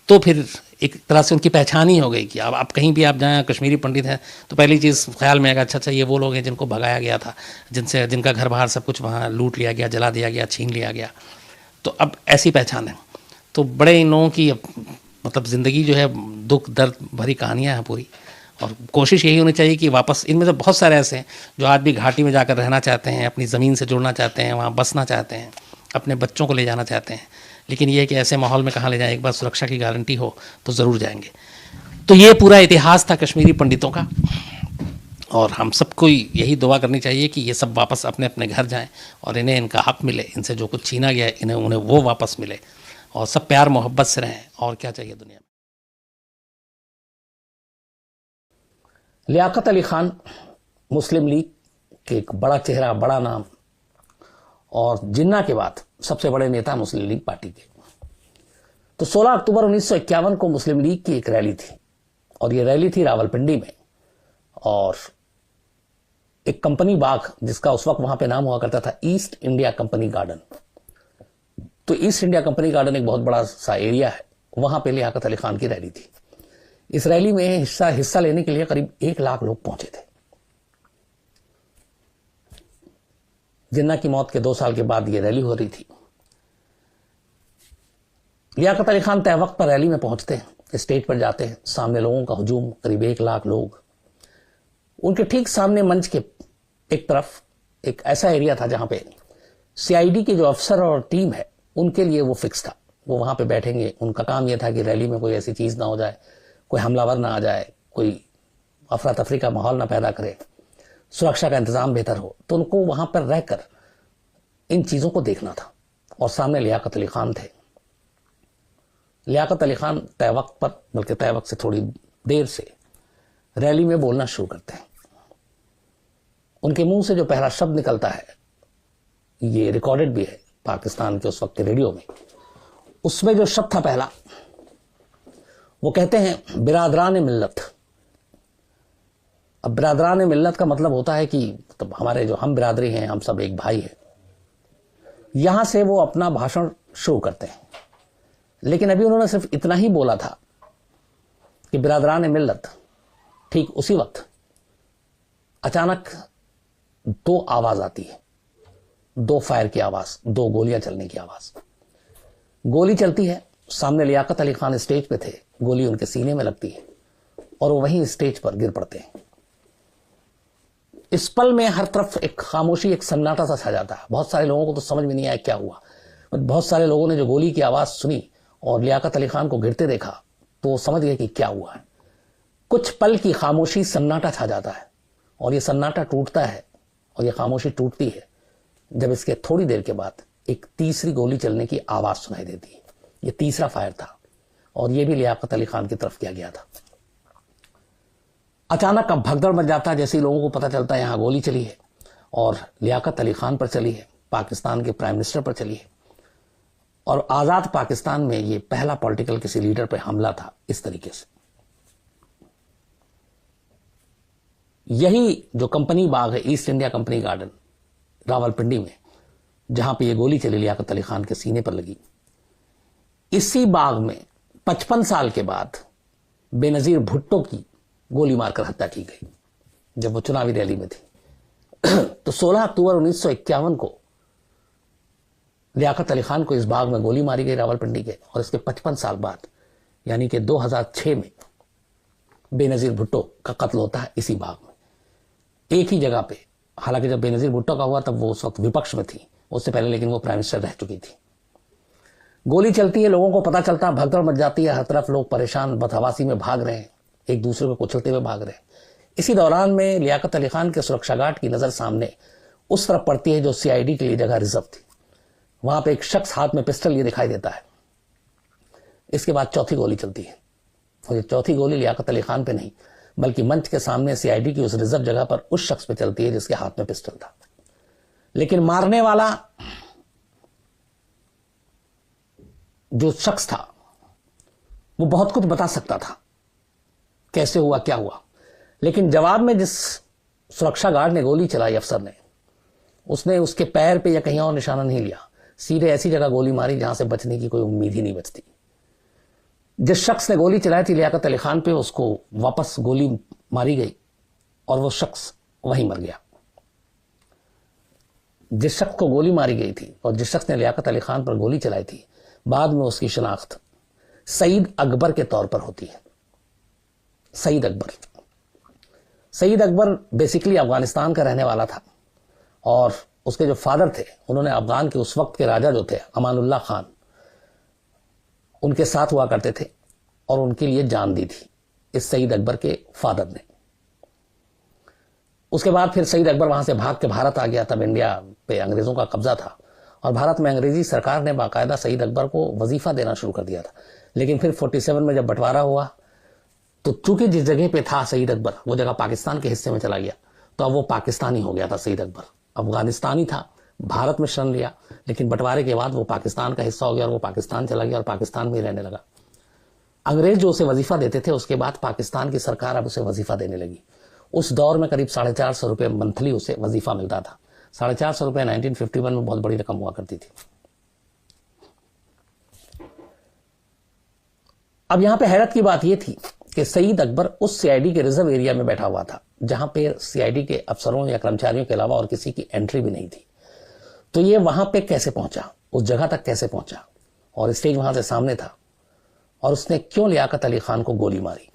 Speaker 1: तो फिर एक तरह से उनकी पहचान ही हो गई कि अब आप कहीं भी आप जाएँ, कश्मीरी पंडित हैं तो पहली चीज़ ख्याल में आएगा, अच्छा ये वो लोग हैं जिनको भगाया गया था, जिनका घर बाहर सब कुछ वहाँ लूट लिया गया, जला दिया गया, छीन लिया गया। तो अब ऐसी पहचान है। तो बड़े इन लोगों की मतलब ज़िंदगी जो है दुख दर्द भरी कहानियाँ हैं पूरी, और कोशिश यही होनी चाहिए कि वापस, इनमें से बहुत सारे ऐसे हैं जो आज भी घाटी में जाकर रहना चाहते हैं, अपनी ज़मीन से जुड़ना चाहते हैं, वहाँ बसना चाहते हैं, अपने बच्चों को ले जाना चाहते हैं, लेकिन ये है कि ऐसे माहौल में कहाँ ले जाएं, एक बार सुरक्षा की गारंटी हो तो ज़रूर जाएंगे। तो ये पूरा इतिहास था कश्मीरी पंडितों का, और हम सबको यही दुआ करनी चाहिए कि ये सब वापस अपने अपने घर जाएं और इन्हें इनका हक़ मिले, इनसे जो कुछ छीना गया है उन्हें वो वापस मिले, और सब प्यार मोहब्बत से रहें। और क्या चाहिए दुनिया में। लियाकत अली खान मुस्लिम लीग के एक बड़ा चेहरा, बड़ा नाम, और जिन्ना के बाद सबसे बड़े नेता मुस्लिम लीग पार्टी के। तो 16 अक्टूबर 1951 को मुस्लिम लीग की एक रैली थी, और ये रैली थी रावलपिंडी में, और एक कंपनी बाग, जिसका उस वक्त वहां पे नाम हुआ करता था ईस्ट इंडिया कंपनी गार्डन। तो ईस्ट इंडिया कंपनी गार्डन एक बहुत बड़ा सा एरिया है, वहां पे लियाकत अली खान की रैली थी। इस रैली में हिस्सा लेने के लिए करीब 1 लाख लोग पहुंचे थे। जिन्ना की मौत के 2 साल के बाद यह रैली हो रही थी। लियाकत अली खान तय वक्त पर रैली में पहुंचते हैं, स्टेज पर जाते हैं, सामने लोगों का हुजूम, करीब 1 लाख लोग। उनके ठीक सामने मंच के एक तरफ एक ऐसा एरिया था जहां पे सीआईडी के जो अफसर और टीम है उनके लिए वो फिक्स था, वो वहां पे बैठेंगे। उनका काम यह था कि रैली में कोई ऐसी चीज ना हो जाए, कोई हमलावर ना आ जाए, कोई अफरा तफरी का माहौल ना पैदा करे, सुरक्षा का इंतजाम बेहतर हो। तो उनको वहां पर रहकर इन चीजों को देखना था, और सामने लियाकत अली खान थे। लियाकत अली खान तय वक्त पर, बल्कि तय वक्त से थोड़ी देर से रैली में बोलना शुरू करते हैं। उनके मुंह से जो पहला शब्द निकलता है, ये रिकॉर्डेड भी है पाकिस्तान के उस वक्त के रेडियो में, उसमें जो शब्द था पहला, वो कहते हैं बिरादरान मिल्लत। अब बिरादरान मिल्लत का मतलब होता है कि मतलब हमारे जो हम बिरादरी हैं, हम सब एक भाई हैं। यहां से वो अपना भाषण शुरू करते हैं, लेकिन अभी उन्होंने सिर्फ इतना ही बोला था कि बिरादरान मिल्लत। ठीक उसी वक्त अचानक 2 आवाज आती है, 2 फायर की आवाज, 2 गोलियां चलने की आवाज। गोली चलती है, सामने लियाकत अली खान स्टेज पे थे, गोली उनके सीने में लगती है और वो वहीं स्टेज पर गिर पड़ते हैं। इस पल में हर तरफ एक खामोशी, एक सन्नाटा सा छा जाता है। बहुत सारे लोगों को तो समझ में नहीं आया क्या हुआ। बहुत सारे लोगों ने जो गोली की आवाज सुनी और लियाकत अली खान को गिरते देखा तो वो समझ गए कि क्या हुआ है। कुछ पल की खामोशी, सन्नाटा छा जाता है, और ये सन्नाटा टूटता है और ये खामोशी टूटती है जब इसके थोड़ी देर के बाद एक तीसरी गोली चलने की आवाज सुनाई देती है। ये तीसरा फायर था, और ये भी लियाकत अली खान की तरफ किया गया था। अचानक अब भगदड़ मच जाता है, जैसे ही लोगों को पता चलता है यहां गोली चली है, और लियाकत अली खान पर चली है, पाकिस्तान के प्राइम मिनिस्टर पर चली है। और आजाद पाकिस्तान में ये पहला पॉलिटिकल किसी लीडर पर हमला था इस तरीके से। यही जो कंपनी बाग है, east India company garden Rawalpindi में, जहां पे ये गोली चली लियाकत अली खान के सीने पर लगी, इसी बाग में 55 साल के बाद बेनजीर भुट्टो की गोली मारकर हत्या की गई जब वो चुनावी रैली में थी। तो 16 अक्टूबर 1951 को लियाकत अली खान को इस बाग में गोली मारी गई रावलपिंडी के, और इसके 55 साल बाद यानी कि 2006 में बेनजीर भुट्टो का कत्ल होता है इसी बाग में, एक ही जगह पे। हालांकि जब बेनजीर भुट्टो का हुआ तब वो उस वक्त विपक्ष में थी, उससे पहले लेकिन वो प्राइम मिनिस्टर रह चुकी थी। गोली चलती है, लोगों को पता चलता, भगदड़ मच जाती है, हर तरफ लोग परेशान बदहवासी में भाग रहे हैं, एक दूसरे को कुचलते हुए भाग रहे हैं। इसी दौरान में लियाकत अली खान के सुरक्षा गार्ड की नजर सामने उस तरफ पड़ती है जो सीआईडी के लिए जगह रिजर्व थी। वहां पे एक शख्स हाथ में पिस्टल लिए दिखाई देता है। इसके बाद चौथी गोली चलती है, और ये चौथी गोली लियाकत अली खान पे नहीं, बल्कि मंच के सामने सीआईडी की उस रिजर्व जगह पर उस शख्स पे चलती है जिसके हाथ में पिस्टल था। लेकिन मारने वाला जो शख्स था वो बहुत कुछ बता सकता था, कैसे हुआ क्या हुआ, लेकिन जवाब में जिस सुरक्षा गार्ड ने गोली चलाई, अफसर ने, उसने उसके पैर पे या कहीं और निशाना नहीं लिया, सीधे ऐसी जगह गोली मारी जहां से बचने की कोई उम्मीद ही नहीं बचती। जिस शख्स ने गोली चलाई थी लियाकत अली खान पे, उसको वापस गोली मारी गई और वो शख्स वहीं मर गया। जिस शख्स को गोली मारी गई थी और जिस शख्स ने लियाकत अली खान पर गोली चलाई थी, बाद में उसकी शिनाख्त सईद अकबर के तौर पर होती है। सईद अकबर, सईद अकबर बेसिकली अफगानिस्तान का रहने वाला था और उसके जो फादर थे, उन्होंने अफगान के उस वक्त के राजा जो थे अमानुल्लाह खान, उनके साथ हुआ करते थे और उनके लिए जान दी थी इस सईद अकबर के फादर ने। उसके बाद फिर सईद अकबर वहां से भाग के भारत आ गया। तब इंडिया पे अंग्रेजों का कब्जा था और भारत में अंग्रेजी सरकार ने बाकायदा सईद अकबर को वजीफा देना शुरू कर दिया था। लेकिन फिर 47 में जब बंटवारा हुआ तो चूंकि जिस जगह पे था सईद अकबर, वो जगह पाकिस्तान के हिस्से में चला गया, तो अब वो पाकिस्तानी हो गया था। सईद अकबर अफगानिस्तानी था, भारत में शरण लिया, लेकिन बंटवारे के बाद वो पाकिस्तान का हिस्सा हो गया और वो पाकिस्तान चला गया और पाकिस्तान में ही रहने लगा। अंग्रेज जो उसे वजीफा देते थे, उसके बाद पाकिस्तान की सरकार अब उसे वजीफा देने लगी। उस दौर में करीब 450 रुपये मंथली उसे वजीफा मिलता था। 450 रुपये 1951 में बहुत बड़ी रकम हुआ करती थी। अब यहां पे हैरत की बात यह थी कि सईद अकबर उस सीआईडी के रिजर्व एरिया में बैठा हुआ था, जहां पे सीआईडी के अफसरों या कर्मचारियों के अलावा और किसी की एंट्री भी नहीं थी। तो ये वहां पे कैसे पहुंचा, उस जगह तक कैसे पहुंचा, और स्टेज वहां से सामने था, और उसने क्यों लियाकत अली खान को गोली मारी?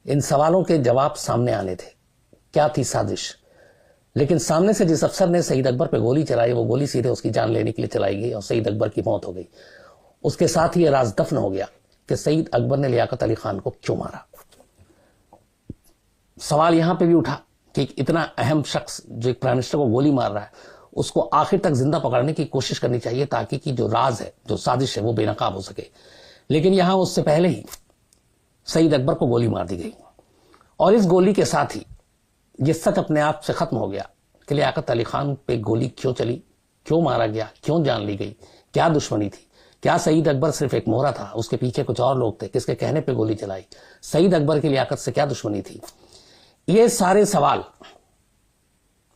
Speaker 1: इन सवालों के जवाब सामने आने थे। क्या थी साजिश? लेकिन सामने से जिस अफसर ने सईद अकबर पे गोली चलाई, वो गोली सीधे उसकी जान लेने के लिए चलाई गई और सईद अकबर की मौत हो गई। उसके साथ ही यह राज दफन हो गया कि सईद अकबर ने लियाकत अली खान को क्यों मारा। सवाल यहां पे भी उठा कि इतना अहम शख्स जो एक प्राइम मिनिस्टर को गोली मार रहा है, उसको आखिर तक जिंदा पकड़ने की कोशिश करनी चाहिए ताकि कि जो राज है, जो साजिश है, वो बेनकाब हो सके। लेकिन यहां उससे पहले ही सईद अकबर को गोली मार दी गई और इस गोली के साथ ही ये सच अपने आप से खत्म हो गया कि लियाकत अली खान पे गोली क्यों चली, क्यों मारा गया, क्यों जान ली गई, क्या दुश्मनी थी, क्या सईद अकबर सिर्फ एक मोहरा था, उसके पीछे कुछ और लोग थे, किसके कहने पे गोली चलाई, सईद अकबर की लियाकत से क्या दुश्मनी थी। ये सारे सवाल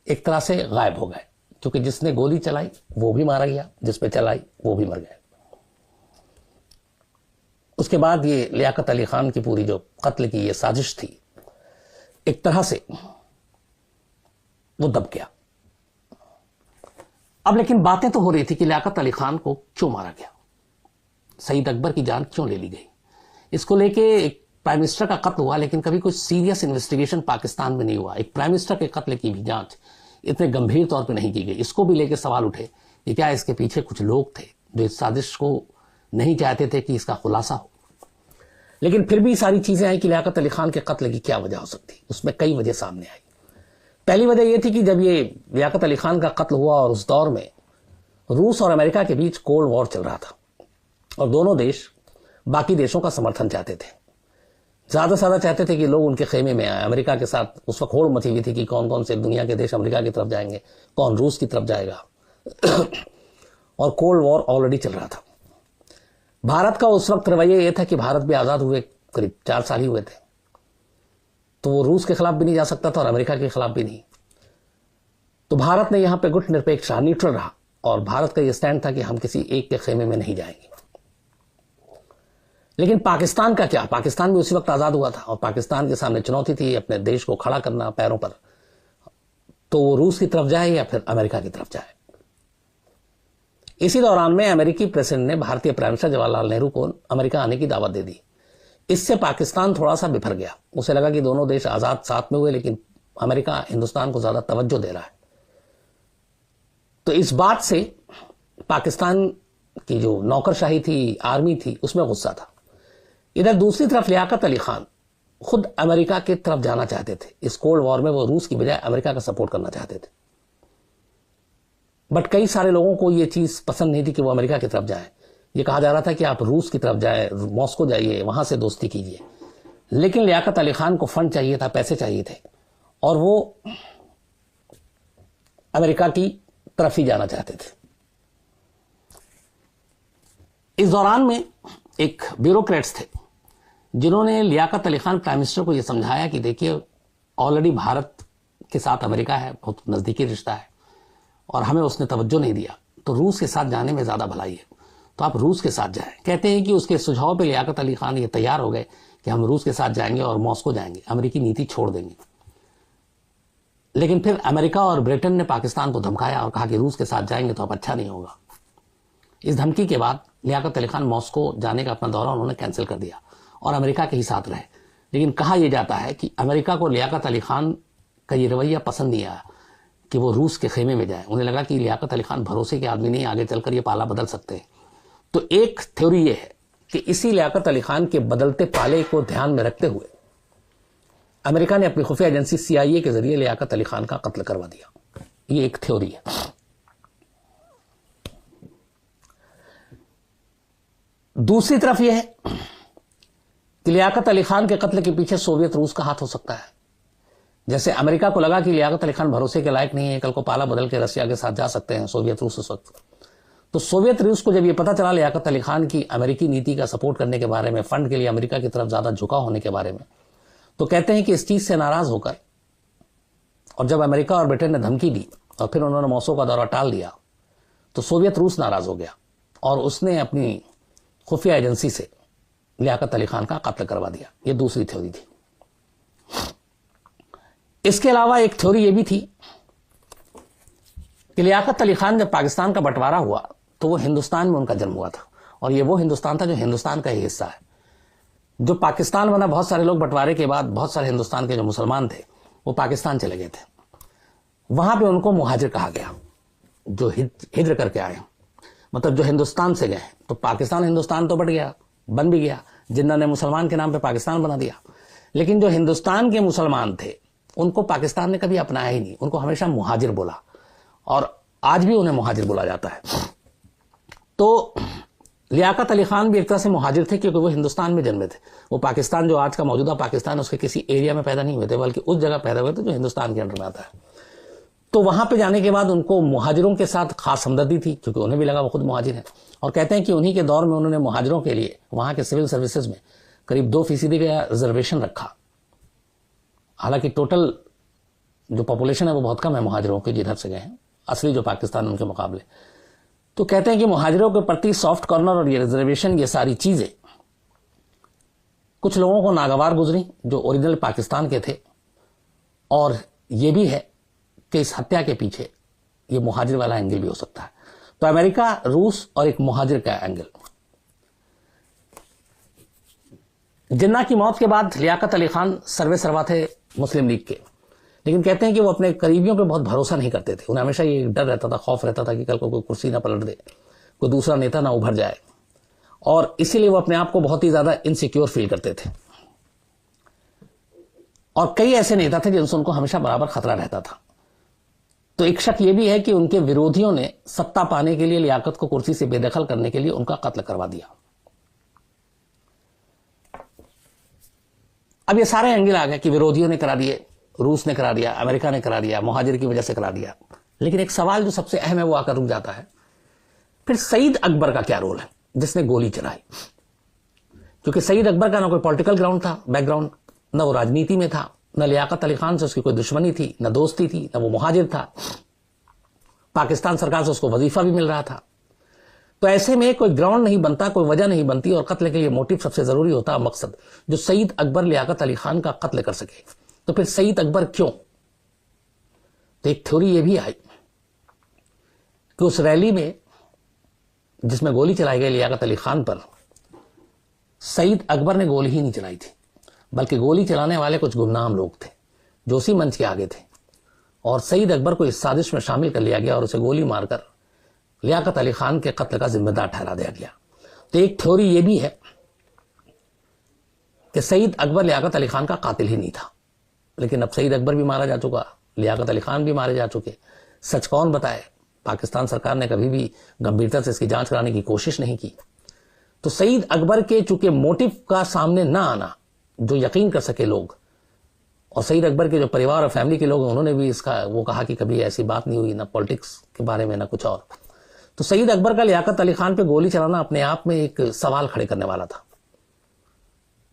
Speaker 1: एक तरह से गायब हो गए, क्योंकि जिसने गोली चलाई वो भी मारा गया, जिस पे चलाई वो भी मर गए। उसके बाद ये लियाकत अली खान की पूरी जो कत्ल की ये साजिश थी, एक तरह से वो दब गया। अब लेकिन बातें तो हो रही थी कि लियाकत अली खान को क्यों मारा गया, सईद अकबर की जान क्यों ले ली गई। इसको लेके एक प्राइम मिनिस्टर का कत्ल हुआ, लेकिन कभी कोई सीरियस इन्वेस्टिगेशन पाकिस्तान में नहीं हुआ। एक प्राइम मिनिस्टर के कत्ल की भी जांच इतने गंभीर तौर पे नहीं की गई। इसको भी लेके सवाल उठे कि क्या इसके पीछे कुछ लोग थे जो इस साजिश को नहीं चाहते थे कि इसका खुलासा हो। लेकिन फिर भी सारी चीजें आई कि लियाकत अली खान के कत्ल की क्या वजह हो सकती। उसमें कई वजह सामने आई। पहली वजह यह थी कि जब ये लियाकत अली खान का कत्ल हुआ और उस दौर में रूस और अमेरिका के बीच कोल्ड वॉर चल रहा था और दोनों देश बाकी देशों का समर्थन चाहते थे, ज्यादा से ज्यादा चाहते थे कि लोग उनके खेमे में आए। अमेरिका के साथ उस वक्त होड़ मची हुई थी कि कौन कौन से दुनिया के देश अमेरिका की तरफ जाएंगे, कौन रूस की तरफ जाएगा और कोल्ड वॉर ऑलरेडी चल रहा था। भारत का उस वक्त रवैया यह था कि भारत भी आजाद हुए करीब 4 साल ही हुए थे, तो वो रूस के खिलाफ भी नहीं जा सकता था और अमेरिका के खिलाफ भी नहीं। तो भारत ने यहां पे गुट निरपेक्ष रहा, न्यूट्रल रहा, और भारत का यह स्टैंड था कि हम किसी एक के खेमे में नहीं जाएंगे। लेकिन पाकिस्तान का क्या, पाकिस्तान भी उसी वक्त आजाद हुआ था और पाकिस्तान के सामने चुनौती थी अपने देश को खड़ा करना पैरों पर। तो वो रूस की तरफ जाए या फिर अमेरिका की तरफ जाए। इसी दौरान में अमेरिकी प्रेसिडेंट ने भारतीय प्राइम मिनिस्टर जवाहरलाल नेहरू को अमेरिका आने की दावत दे दी। इससे पाकिस्तान थोड़ा सा बिफर गया। उसे लगा कि दोनों देश आजाद साथ में हुए, लेकिन अमेरिका हिंदुस्तान को ज्यादा तवज्जो दे रहा है। तो इस बात से पाकिस्तान की जो नौकरशाही थी, आर्मी थी, उसमें गुस्सा था। इधर दूसरी तरफ लियाकत अली खान खुद अमेरिका की तरफ जाना चाहते थे। इस कोल्ड वॉर में वो रूस की बजाय अमेरिका का सपोर्ट करना चाहते थे। बट कई सारे लोगों को ये चीज पसंद नहीं थी कि वो अमेरिका की तरफ जाए। ये कहा जा रहा था कि आप रूस की तरफ जाए, मॉस्को जाइए, वहां से दोस्ती कीजिए। लेकिन लियाकत अली खान को फंड चाहिए था, पैसे चाहिए थे, और वो अमेरिका की तरफ ही जाना चाहते थे। इस दौरान में एक ब्यूरोक्रेट्स थे जिन्होंने लियाकत अली खान प्राइम मिनिस्टर को यह समझाया कि देखिए ऑलरेडी भारत के साथ अमेरिका है, बहुत नज़दीकी रिश्ता है और हमें उसने तवज्जो नहीं दिया, तो रूस के साथ जाने में ज़्यादा भलाई है, तो आप रूस के साथ जाएं। कहते हैं कि उसके सुझाव पे लियाकत अली खान ये तैयार हो गए कि हम रूस के साथ जाएंगे और मॉस्को जाएंगे, अमेरिकी नीति छोड़ देंगे। लेकिन फिर अमेरिका और ब्रिटेन ने पाकिस्तान को धमकाया और कहा कि रूस के साथ जाएंगे तो अब अच्छा नहीं होगा। इस धमकी के बाद लियाकत अली खान मॉस्को जाने का अपना दौरा उन्होंने कैंसिल कर दिया और अमेरिका के ही साथ रहे। लेकिन कहा यह जाता है कि अमेरिका को लियाकत अली खान का ये रवैया पसंद नहीं आया कि वो रूस के खेमे में जाए। उन्हें लगा कि लियाकत अली खान भरोसे के आदमी नहीं, आगे चलकर ये पाला बदल सकते हैं। तो एक थ्योरी ये है कि इसी लियाकत अली खान के बदलते पाले को ध्यान में रखते हुए अमेरिका ने अपनी खुफिया एजेंसी CIA के जरिए लियाकत अली खान का कत्ल करवा दिया। ये एक थ्योरी है। दूसरी तरफ यह है कि लियाकत अली खान के कत्ल के पीछे सोवियत रूस का हाथ हो सकता है। जैसे अमेरिका को लगा कि लियाकत अली खान भरोसे के लायक नहीं है, कल को पाला बदल के रसिया के साथ जा सकते हैं सोवियत रूस उस वक्त। तो सोवियत रूस को जब यह पता चला लियाकत अली खान की अमेरिकी नीति का सपोर्ट करने के बारे में, फंड के लिए अमेरिका की तरफ ज्यादा झुकाव होने के बारे में, तो कहते हैं कि इस चीज से नाराज होकर और जब अमेरिका और ब्रिटेन ने धमकी दी और फिर उन्होंने मॉस्को का दौरा टाल दिया, तो सोवियत रूस नाराज हो गया और उसने अपनी खुफिया एजेंसी से लियाकत अली खान का कत्ल करवा दिया। यह दूसरी थ्योरी थी। इसके अलावा एक थ्योरी यह भी थी कि लियाकत अली खान जब पाकिस्तान का बंटवारा हुआ तो वो हिंदुस्तान में उनका जन्म हुआ था और ये वो हिंदुस्तान था जो हिंदुस्तान का ही हिस्सा है। जो पाकिस्तान बना, बहुत सारे लोग बंटवारे के बाद, बहुत सारे हिंदुस्तान के जो मुसलमान थे वो पाकिस्तान चले गए थे। वहां पे उनको मुहाजिर कहा गया, जो हिजर करके आए, मतलब जो हिंदुस्तान से गए। तो पाकिस्तान हिंदुस्तान तो बट गया, बन भी गया, जिन्ना ने मुसलमान के नाम पे पाकिस्तान बना दिया। लेकिन जो हिंदुस्तान के मुसलमान थे उनको पाकिस्तान ने कभी अपनाया ही नहीं, उनको हमेशा मुहाजिर बोला और आज भी उन्हें मुहाजिर बोला जाता है। तो लियाकत अली खान भी एक तरह से मुहाजिर थे क्योंकि वो हिंदुस्तान में जन्मे थे। वो पाकिस्तान जो आज का मौजूदा पाकिस्तान, उसके किसी एरिया में पैदा नहीं हुए थे, बल्कि उस जगह पैदा हुए थे जो हिंदुस्तान के अंडर में आता है। तो वहां पे जाने के बाद उनको मुहाजिरों के साथ खास हमदर्दी थी क्योंकि उन्हें भी लगा वो खुद मुहाजिर है। और कहते हैं कि उन्हीं के दौर में उन्होंने मुहाजिरों के लिए वहां के सिविल सर्विसेज में करीब 2% का रिजर्वेशन रखा। हालांकि टोटल जो पॉपुलेशन है वो बहुत कम है मुहाजिरों के जिधर से गए हैं, असली जो पाकिस्तान उनके मुकाबले। तो कहते हैं कि मुहाजिरों के प्रति सॉफ्ट कॉर्नर और ये रिजर्वेशन, ये सारी चीजें कुछ लोगों को नागवार गुजरी जो ओरिजिनल पाकिस्तान के थे। और ये भी है कि इस हत्या के पीछे ये मुहाजिर वाला एंगल भी हो सकता है। तो अमेरिका, रूस और एक मुहाजिर का एंगल। जिन्ना की मौत के बाद लियाकत अली खान सर्वे सर्वा थे मुस्लिम लीग के, लेकिन कहते हैं कि वो अपने करीबियों पे बहुत भरोसा नहीं करते थे। उन्हें हमेशा ये डर रहता था, खौफ रहता था कि कल को कोई कुर्सी ना पलट दे, कोई दूसरा नेता ना उभर जाए, और इसीलिए वो अपने आप को बहुत ही ज्यादा इनसिक्योर फील करते थे। और कई ऐसे नेता थे जिनसे उनको हमेशा बराबर खतरा रहता था। तो एक शक यह भी है कि उनके विरोधियों ने सत्ता पाने के लिए, लियाकत को कुर्सी से बेदखल करने के लिए उनका कत्ल करवा दिया। अब ये सारे एंगल आ गए कि विरोधियों ने करा दिए, रूस ने करा दिया, अमेरिका ने करा दिया, मुहाजिर की वजह से करा दिया। लेकिन एक सवाल जो सबसे अहम है वो आकर रुक जाता है, फिर सईद अकबर का क्या रोल है जिसने गोली चलाई? क्योंकि सईद अकबर का ना कोई पॉलिटिकल ग्राउंड था, बैकग्राउंड, ना वो राजनीति में था, न लियाकत अली खान से उसकी कोई दुश्मनी थी, न दोस्ती थी, न वो मुहाजिर था। पाकिस्तान सरकार से उसको वजीफा भी मिल रहा था। तो ऐसे में कोई ग्राउंड नहीं बनता, कोई वजह नहीं बनती, और कत्ल के लिए मोटिव सबसे जरूरी होता है, मकसद, जो सईद अकबर लियाकत अली खान का कत्ल कर सके। तो फिर सईद अकबर क्यों? तो एक थ्योरी यह भी आई कि उस रैली में जिसमें गोली चलाई गई लियाकत अली खान पर, सईद अकबर ने गोली ही नहीं चलाई थी, बल्कि गोली चलाने वाले कुछ गुमनाम लोग थे जो उसी मंच के आगे थे, और सईद अकबर को इस साजिश में शामिल कर लिया गया और उसे गोली मारकर लियाकत अली खान के कत्ल का जिम्मेदार ठहरा दिया गया। तो एक थ्योरी यह भी है कि सईद अकबर लियाकत अली खान का कातिल ही नहीं था। लेकिन अब सईद अकबर भी मारा जा चुका, लियाकत अली खान भी मारे जा चुके, सच कौन बताए? पाकिस्तान सरकार ने कभी भी गंभीरता से इसकी जांच कराने की कोशिश नहीं की। तो सईद अकबर के चूंकि मोटिव का सामने ना आना जो यकीन कर सके लोग, और सईद अकबर के जो परिवार और फैमिली के लोग हैं उन्होंने भी इसका वो कहा कि कभी ऐसी बात नहीं हुई, ना पॉलिटिक्स के बारे में ना कुछ और। तो सईद अकबर का लियाकत अली खान पे गोली चलाना अपने आप में एक सवाल खड़े करने वाला था।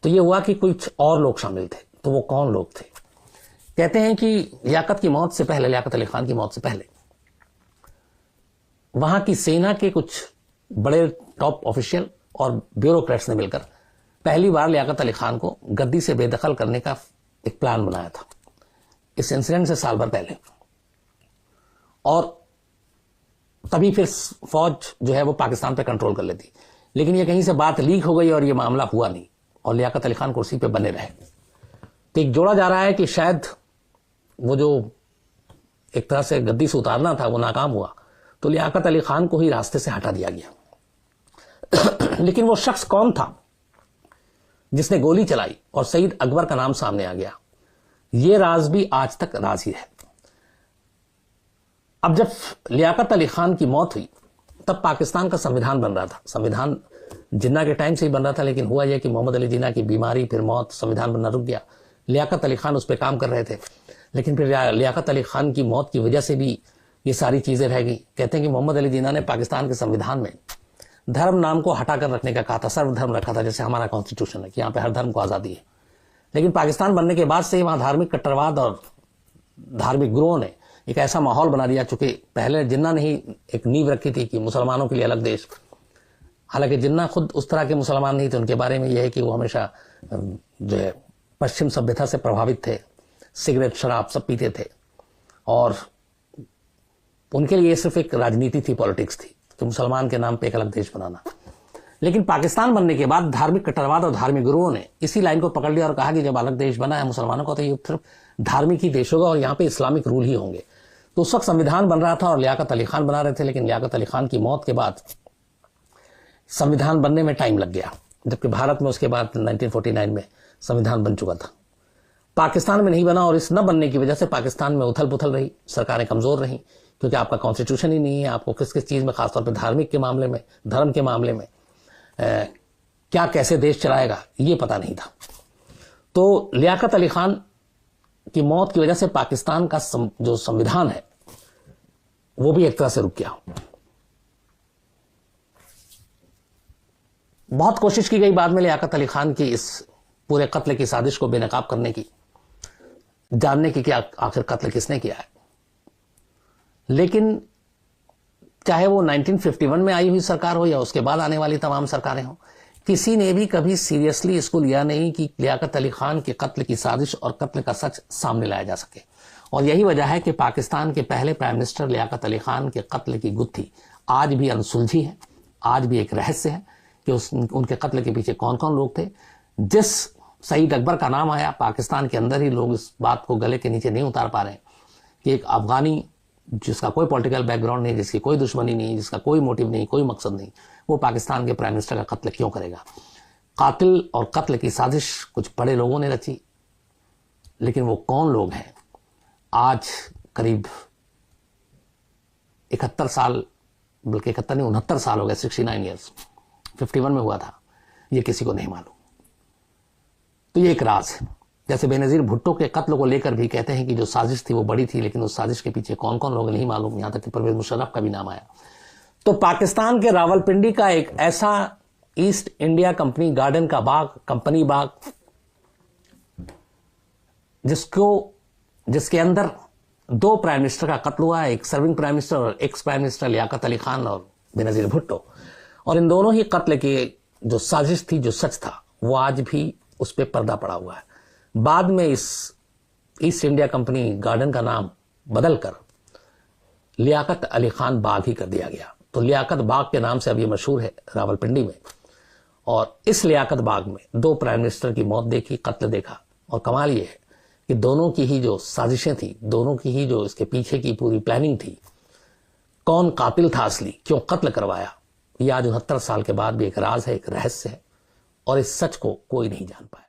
Speaker 1: तो ये हुआ कि कुछ और लोग शामिल थे। तो वो कौन लोग थे? कहते हैं कि लियाकत की मौत से पहले, लियाकत अली खान की मौत से पहले, वहां की सेना के कुछ बड़े टॉप ऑफिशियल और ब्यूरोक्रेट्स ने मिलकर पहली बार लियाकत अली खान को गद्दी से बेदखल करने का एक प्लान बनाया था, इस इंसिडेंट से साल भर पहले। और तभी फिर फौज जो है वो पाकिस्तान पे कंट्रोल कर लेती, लेकिन ये कहीं से बात लीक हो गई और ये मामला हुआ नहीं और लियाकत अली खान कुर्सी पे बने रहे। तो एक जोड़ा जा रहा है कि शायद वो जो एक तरह से गद्दी से उतारना था वो नाकाम हुआ, तो लियाकत अली खान को ही रास्ते से हटा दिया गया। लेकिन वो शख्स कौन था जिसने गोली चलाई और सईद अकबर का नाम सामने आ गया, ये राज भी आज तक राज ही है। अब जब लियाकत अली खान की मौत हुई तब पाकिस्तान का संविधान बन रहा था। संविधान जिन्ना के टाइम से ही बन रहा था, लेकिन हुआ यह कि मोहम्मद अली जिन्ना की बीमारी, फिर मौत, संविधान बनना रुक गया। लियाकत अली खान उस पर काम कर रहे थे, लेकिन फिर लियाकत अली खान की मौत की वजह से भी ये सारी चीजें रह गई। कहते हैं कि मोहम्मद अली जिन्ना ने पाकिस्तान के संविधान में धर्म नाम को हटाकर रखने का कहा था, सर्वधर्म रखा था, जैसे हमारा कॉन्स्टिट्यूशन है कि यहाँ पे हर धर्म को आजादी है। लेकिन पाकिस्तान बनने के बाद से वहां धार्मिक कट्टरवाद और धार्मिक गुरुओं ने एक ऐसा माहौल बना दिया, चूंकि पहले जिन्ना ने ही एक नींव रखी थी कि मुसलमानों के लिए अलग देश। हालांकि जिन्ना खुद उस तरह के मुसलमान नहीं थे, उनके बारे में यह है कि वो हमेशा जो है पश्चिम सभ्यता से प्रभावित थे, सिगरेट शराब सब पीते थे और उनके लिए सिर्फ एक राजनीति थी, पॉलिटिक्स थी कि मुसलमान के नाम पे एक अलग देश बनाना। लेकिन पाकिस्तान बनने के बाद धार्मिक कट्टरवाद और धार्मिक गुरुओं ने इसी लाइन को पकड़ लिया और कहा कि जब अलग देश बना है मुसलमानों का, तो ये सिर्फ धार्मिक ही देश होगा और यहाँ पे इस्लामिक रूल ही होंगे। तो उस वक्त संविधान बन रहा था और लियाकत अली खान बना रहे थे, लेकिन लियाकत अली खान की मौत के बाद संविधान बनने में टाइम लग गया, जबकि भारत में उसके बाद 1949 में संविधान बन चुका था। पाकिस्तान में नहीं बना और इस न बनने की वजह से पाकिस्तान में उथल पुथल रही, सरकारें कमजोर रही, क्योंकि आपका कॉन्स्टिट्यूशन ही नहीं है। आपको किस किस चीज में, खासतौर पर धार्मिक के मामले में, धर्म के मामले में क्या कैसे देश चलाएगा ये पता नहीं था। तो लियाकत अली खान की मौत की वजह से पाकिस्तान का जो संविधान है वो भी एक तरह से रुक गया। बहुत कोशिश की गई बाद में लियाकत अली खान की इस पूरे कत्ल की साजिश को बेनकाब करने की, जानने की कि आखिर कत्ल किसने किया है। लेकिन चाहे वो 1951 में आई हुई सरकार हो या उसके बाद आने वाली तमाम सरकारें हो, किसी ने भी कभी सीरियसली इसको लिया नहीं कि लियाकत अली खान के कत्ल की साजिश और कत्ल का सच सामने लाया जा सके। और यही वजह है कि पाकिस्तान के पहले प्राइम मिनिस्टर लियाकत अली खान के कत्ल की गुत्थी आज भी अनसुलझी है, आज भी एक रहस्य है कि उनके कत्ल के पीछे कौन कौन लोग थे। जिस सईद अकबर का नाम आया, पाकिस्तान के अंदर ही लोग इस बात को गले के नीचे नहीं उतार पा रहे कि एक अफगानी जिसका कोई पॉलिटिकल बैकग्राउंड नहीं, जिसकी कोई दुश्मनी नहीं, जिसका कोई मोटिव नहीं, कोई मकसद नहीं, वो पाकिस्तान के प्राइम मिनिस्टर का कत्ल क्यों करेगा। कातिल और कत्ल की साजिश कुछ बड़े लोगों ने रची, लेकिन वो कौन लोग हैं आज करीब 71 साल, बल्कि 71 नहीं 69 साल हो गए, 69 ईयर्स, 51 में हुआ था, ये किसी को नहीं मालूम। तो ये एक राज है। जैसे बेनजीर भुट्टो के कत्ल को लेकर भी कहते हैं कि जो साजिश थी वो बड़ी थी, लेकिन उस साजिश के पीछे कौन कौन लोग नहीं मालूम, यहां तक कि परवेज मुशर्रफ का भी नाम आया। तो पाकिस्तान के रावलपिंडी का एक ऐसा ईस्ट इंडिया कंपनी गार्डन का बाग, कंपनी बाग, जिसके अंदर 2 प्राइम मिनिस्टर का कत्ल हुआ है, एक सर्विंग प्राइम मिनिस्टर और ex prime minister Liaquat Ali Khan और बेनजीर भुट्टो। और इन दोनों ही कत्ल की जो साजिश थी, जो सच था, वो आज भी उस पर पर्दा पड़ा हुआ है। बाद में इस ईस्ट इंडिया कंपनी गार्डन का नाम बदलकर लियाकत अली खान बाग ही कर दिया गया। तो लियाकत बाग के नाम से अब ये मशहूर है रावलपिंडी में। और इस लियाकत बाग में 2 प्राइम मिनिस्टर की मौत देखी, कत्ल देखा। और कमाल ये है कि दोनों की ही जो साजिशें थी, दोनों की ही जो इसके पीछे की पूरी प्लानिंग थी, कौन कातिल था असली, क्यों कत्ल करवाया, ये आज 69 साल के बाद भी एक राज है, एक रहस्य है। और इस सच को कोई नहीं जान पाया।